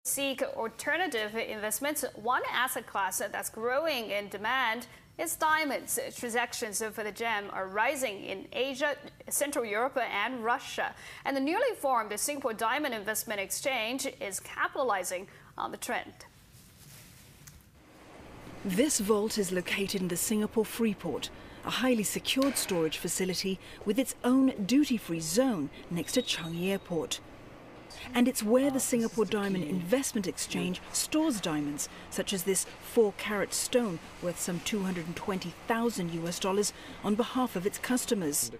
Seek alternative investments. One asset class that's growing in demand is diamonds. Transactions for the gem are rising in Asia, Central Europe, and Russia. And the newly formed Singapore Diamond Investment Exchange is capitalizing on the trend. This vault is located in the Singapore Freeport, a highly secured storage facility with its own duty-free zone next to Changi Airport. And it's where the Singapore Diamond Investment Exchange stores diamonds, such as this 4-carat stone worth some $220,000 on behalf of its customers.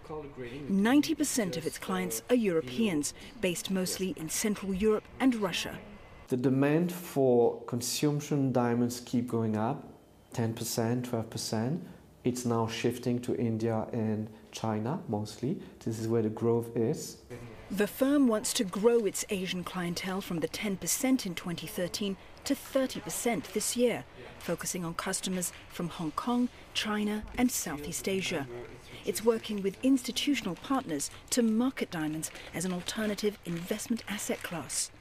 90% of its clients are Europeans, based mostly in Central Europe and Russia. The demand for consumption diamonds keep going up, 10%, 12%. It's now shifting to India and China mostly. This is where the growth is. The firm wants to grow its Asian clientele from the 10% in 2013 to 30% this year, focusing on customers from Hong Kong, China and Southeast Asia. It's working with institutional partners to market diamonds as an alternative investment asset class.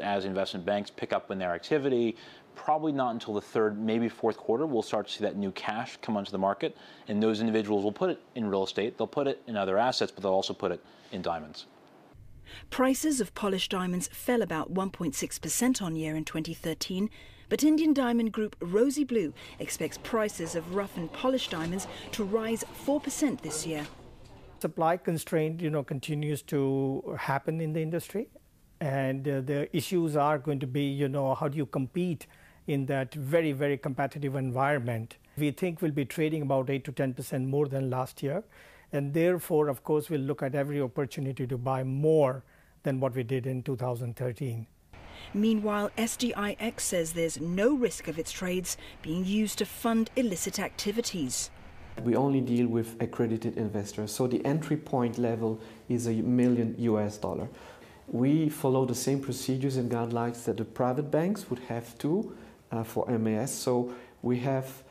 As investment banks pick up in their activity, probably not until the third, maybe fourth quarter, we'll start to see that new cash come onto the market, and those individuals will put it in real estate, they'll put it in other assets, but they'll also put it in diamonds. Prices of polished diamonds fell about 1.6% on year in 2013, but Indian diamond group Rosy Blue expects prices of rough and polished diamonds to rise 4% this year. Supply constraint, continues to happen in the industry, and the issues are going to be, how do you compete in that very, very competitive environment. We think we'll be trading about 8 to 10% more than last year. And therefore, of course, we'll look at every opportunity to buy more than what we did in 2013. Meanwhile, SDIX says there's no risk of its trades being used to fund illicit activities. We only deal with accredited investors, so the entry point level is $1 million. We follow the same procedures and guidelines that the private banks would have to for MAS. So we have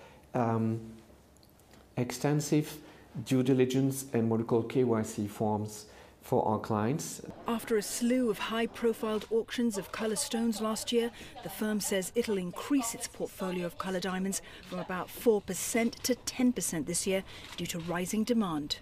extensive due diligence and what we call KYC forms for our clients. After a slew of high-profile auctions of colour stones last year, the firm says it'll increase its portfolio of colour diamonds from about 4% to 10% this year due to rising demand.